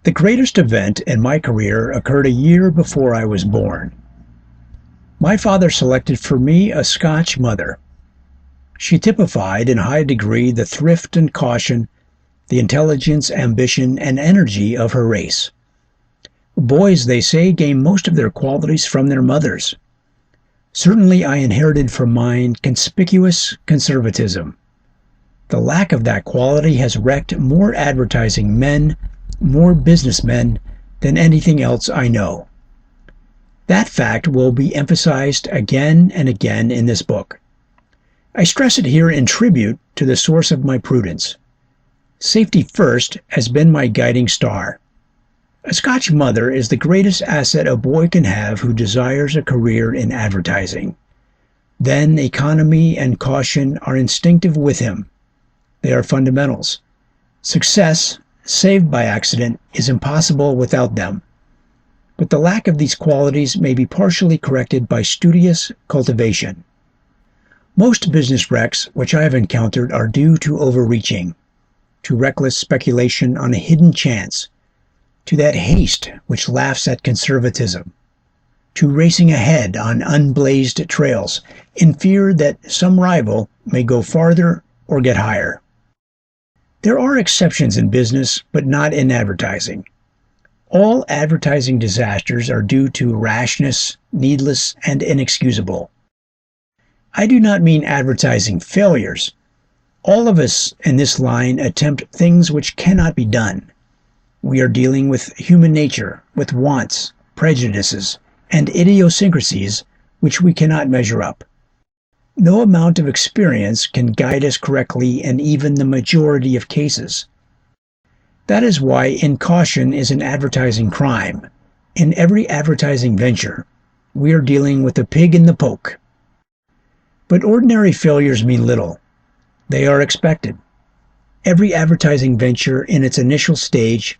The greatest event in my career occurred a year before I was born. My father selected for me a Scotch mother. She typified in high degree the thrift and caution, the intelligence, ambition, and energy of her race. Boys, they say, gain most of their qualities from their mothers. Certainly I inherited from mine conspicuous conservatism. The lack of that quality has wrecked more advertising men, more businessmen, than anything else I know. That fact will be emphasized again and again in this book. I stress it here in tribute to the source of my prudence. Safety first has been my guiding star. A Scotch mother is the greatest asset a boy can have who desires a career in advertising. Then economy and caution are instinctive with him. They are fundamentals. Success, saved by accident, is impossible without them. But the lack of these qualities may be partially corrected by studious cultivation. Most business wrecks which I have encountered are due to overreaching, to reckless speculation on a hidden chance, to that haste which laughs at conservatism, to racing ahead on unblazed trails in fear that some rival may go farther or get higher. There are exceptions in business, but not in advertising. All advertising disasters are due to rashness, needless and inexcusable. I do not mean advertising failures. All of us in this line attempt things which cannot be done. We are dealing with human nature, with wants, prejudices, and idiosyncrasies which we cannot measure up. No amount of experience can guide us correctly in even the majority of cases. That is why incaution is an advertising crime. In every advertising venture, we are dealing with the pig in the poke. But ordinary failures mean little. They are expected. Every advertising venture in its initial stage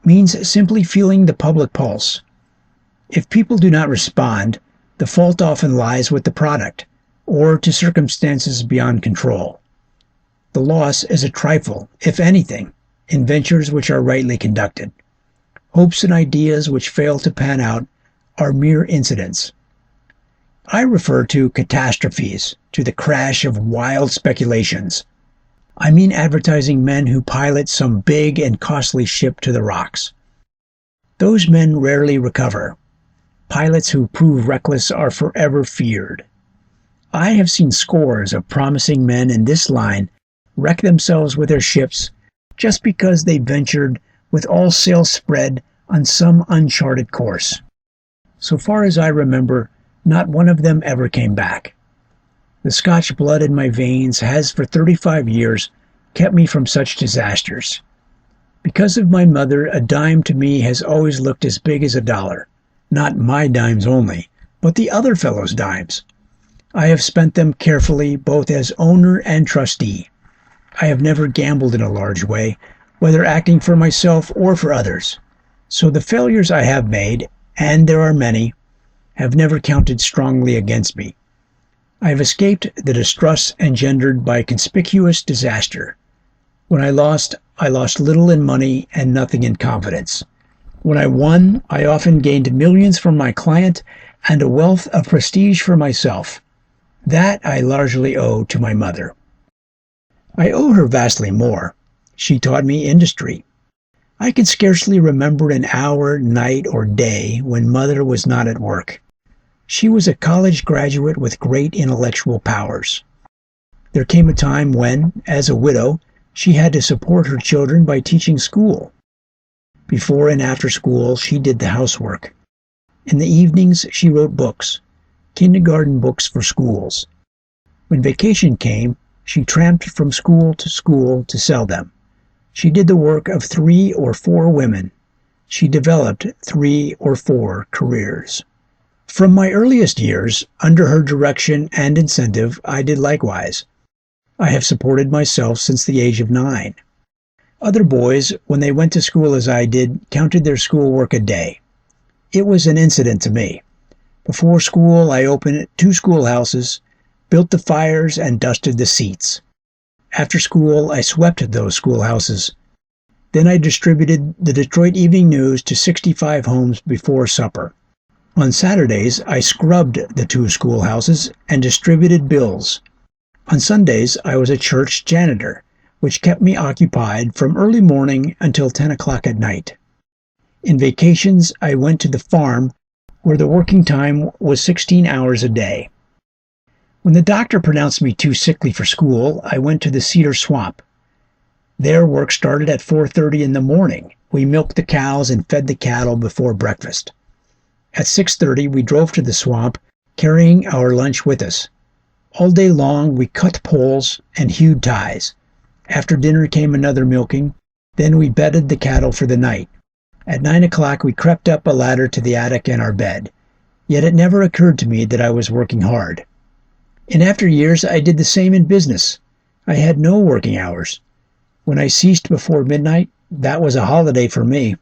means simply feeling the public pulse. If people do not respond, the fault often lies with the product, or to circumstances beyond control. The loss is a trifle, if anything, in ventures which are rightly conducted. Hopes and ideas which fail to pan out are mere incidents. I refer to catastrophes, to the crash of wild speculations. I mean advertising men who pilot some big and costly ship to the rocks. Those men rarely recover. Pilots who prove reckless are forever feared. I have seen scores of promising men in this line wreck themselves with their ships just because they ventured with all sails spread on some uncharted course. So far as I remember, not one of them ever came back. The Scotch blood in my veins has for 35 years kept me from such disasters. Because of my mother, a dime to me has always looked as big as a dollar. Not my dimes only, but the other fellows' dimes. I have spent them carefully, both as owner and trustee. I have never gambled in a large way, whether acting for myself or for others. So the failures I have made, and there are many, have never counted strongly against me. I have escaped the distrust engendered by conspicuous disaster. When I lost little in money and nothing in confidence. When I won, I often gained millions from my client and a wealth of prestige for myself. That I largely owe to my mother. I owe her vastly more. She taught me industry. I can scarcely remember an hour, night, or day when mother was not at work. She was a college graduate with great intellectual powers. There came a time when, as a widow, she had to support her children by teaching school. Before and after school, she did the housework. In the evenings, she wrote books, kindergarten books for schools. When vacation came, she tramped from school to sell them. She did the work of 3 or 4 women. She developed 3 or 4 careers. From my earliest years, under her direction and incentive, I did likewise. I have supported myself since the age of 9. Other boys, when they went to school as I did, counted their schoolwork a day. It was an incident to me. Before school, I opened 2 schoolhouses, built the fires, and dusted the seats. After school, I swept those schoolhouses. Then I distributed the Detroit Evening News to 65 homes before supper. On Saturdays, I scrubbed the 2 schoolhouses and distributed bills. On Sundays, I was a church janitor, which kept me occupied from early morning until 10 o'clock at night. In vacations, I went to the farm, where the working time was 16 hours a day. When the doctor pronounced me too sickly for school, I went to the Cedar Swamp. There, work started at 4:30 in the morning. We milked the cows and fed the cattle before breakfast. At 6:30, we drove to the swamp, carrying our lunch with us. All day long, we cut poles and hewed ties. After dinner came another milking. Then we bedded the cattle for the night. At 9 o'clock, we crept up a ladder to the attic and our bed. Yet it never occurred to me that I was working hard. In after years, I did the same in business. I had no working hours. When I ceased before midnight, that was a holiday for me.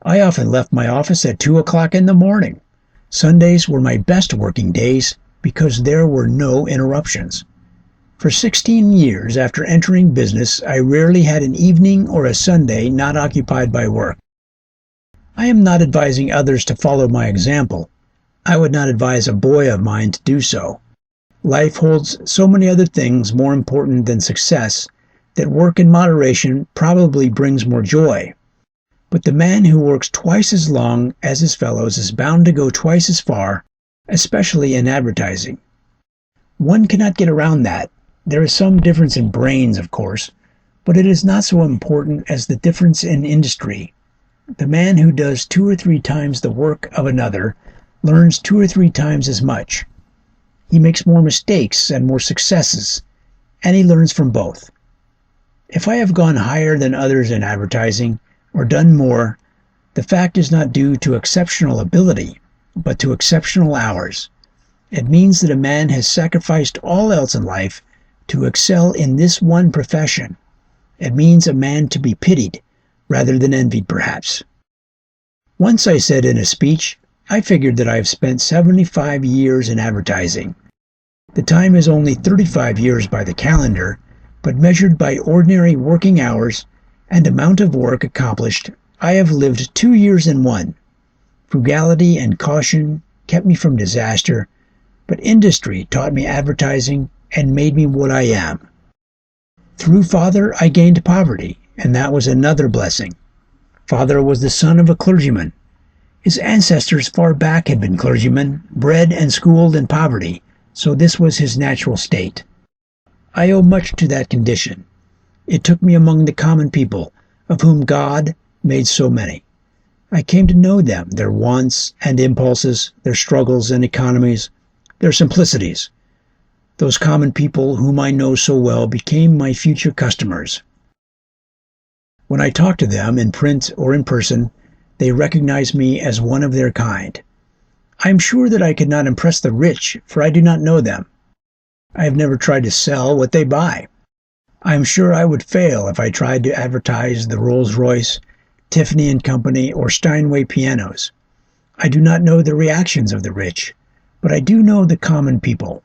I often left my office at 2 o'clock in the morning. Sundays were my best working days because there were no interruptions. For 16 years after entering business, I rarely had an evening or a Sunday not occupied by work. I am not advising others to follow my example. I would not advise a boy of mine to do so. Life holds so many other things more important than success that work in moderation probably brings more joy. But the man who works twice as long as his fellows is bound to go twice as far, especially in advertising. One cannot get around that. There is some difference in brains, of course, but it is not so important as the difference in industry. The man who does 2 or 3 times the work of another learns 2 or 3 times as much. He makes more mistakes and more successes, and he learns from both. If I have gone higher than others in advertising, or done more, the fact is not due to exceptional ability, but to exceptional hours. It means that a man has sacrificed all else in life to excel in this one profession. It means a man to be pitied, rather than envied perhaps. Once I said in a speech, I figured that I have spent 75 years in advertising. The time is only 35 years by the calendar, but measured by ordinary working hours and amount of work accomplished, I have lived 2 years in one. Frugality and caution kept me from disaster, but industry taught me advertising and made me what I am. Through Father, I gained poverty, and that was another blessing. Father was the son of a clergyman. His ancestors far back had been clergymen, bred and schooled in poverty, so this was his natural state. I owe much to that condition. It took me among the common people, of whom God made so many. I came to know them, their wants and impulses, their struggles and economies, their simplicities. Those common people whom I know so well became my future customers. When I talk to them in print or in person, they recognize me as one of their kind. I am sure that I could not impress the rich, for I do not know them. I have never tried to sell what they buy. I am sure I would fail if I tried to advertise the Rolls-Royce, Tiffany & Company, or Steinway pianos. I do not know the reactions of the rich, but I do know the common people.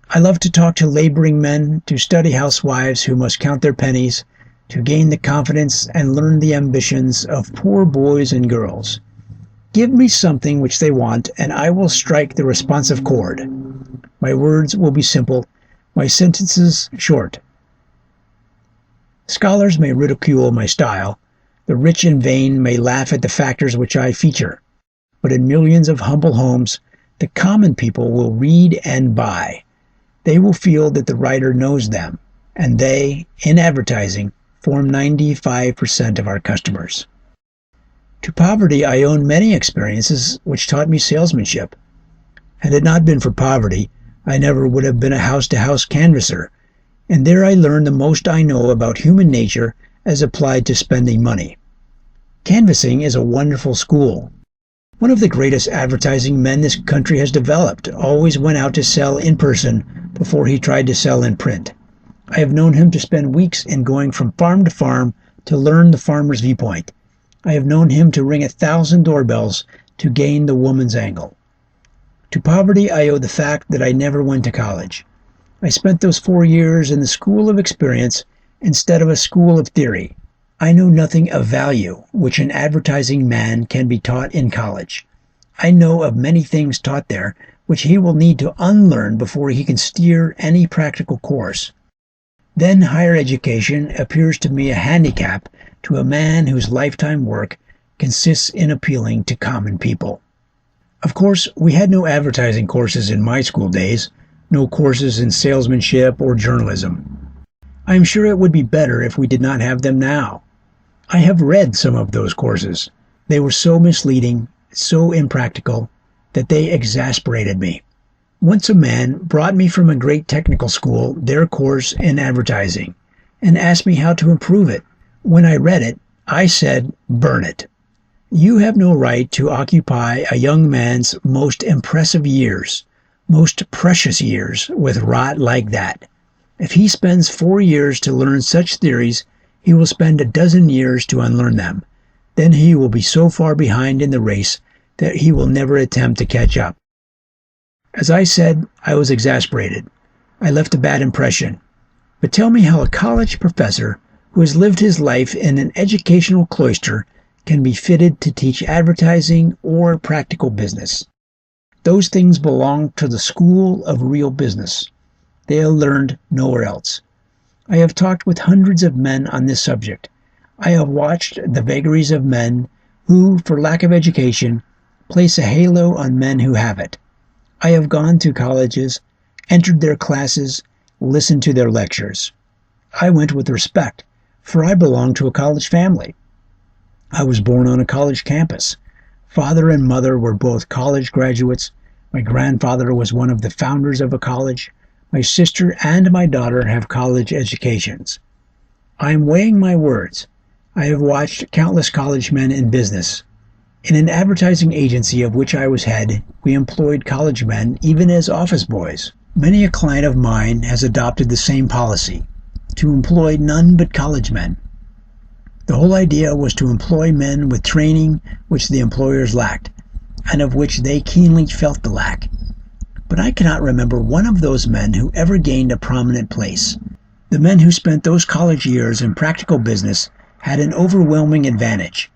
I love to talk to laboring men, to study housewives who must count their pennies, to gain the confidence and learn the ambitions of poor boys and girls. Give me something which they want, and I will strike the responsive chord. My words will be simple, my sentences short. Scholars may ridicule my style, the rich and vain may laugh at the factors which I feature, but in millions of humble homes, the common people will read and buy. They will feel that the writer knows them, and they, in advertising, form 95% of our customers. To poverty, I own many experiences which taught me salesmanship. Had it not been for poverty, I never would have been a house-to-house canvasser, and there I learned the most I know about human nature as applied to spending money. Canvassing is a wonderful school. One of the greatest advertising men this country has developed always went out to sell in person before he tried to sell in print. I have known him to spend weeks in going from farm to farm to learn the farmer's viewpoint. I have known him to ring 1,000 doorbells to gain the woman's angle. To poverty, I owe the fact that I never went to college. I spent those 4 years in the school of experience instead of a school of theory. I know nothing of value which an advertising man can be taught in college. I know of many things taught there which he will need to unlearn before he can steer any practical course. Then higher education appears to me a handicap to a man whose lifetime work consists in appealing to common people. Of course, we had no advertising courses in my school days, no courses in salesmanship or journalism. I am sure it would be better if we did not have them now. I have read some of those courses. They were so misleading, so impractical, that they exasperated me. Once a man brought me from a great technical school their course in advertising and asked me how to improve it. When I read it, I said, "Burn it. You have no right to occupy a young man's most impressive years, most precious years, with rot like that. If he spends 4 years to learn such theories, he will spend a dozen years to unlearn them. Then he will be so far behind in the race that he will never attempt to catch up." As I said, I was exasperated. I left a bad impression. But tell me how a college professor who has lived his life in an educational cloister can be fitted to teach advertising or practical business. Those things belong to the school of real business. They are learned nowhere else. I have talked with hundreds of men on this subject. I have watched the vagaries of men who, for lack of education, place a halo on men who have it. I have gone to colleges, entered their classes, listened to their lectures. I went with respect, for I belonged to a college family. I was born on a college campus. Father and mother were both college graduates. My grandfather was one of the founders of a college. My sister and my daughter have college educations. I am weighing my words. I have watched countless college men in business. In an advertising agency of which I was head, we employed college men even as office boys. Many a client of mine has adopted the same policy, to employ none but college men. The whole idea was to employ men with training which the employers lacked, and of which they keenly felt the lack. But I cannot remember one of those men who ever gained a prominent place. The men who spent those college years in practical business had an overwhelming advantage.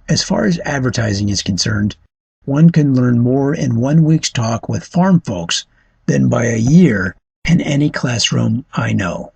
As far as advertising is concerned, one can learn more in 1 week's talk with farm folks than by a year in any classroom I know.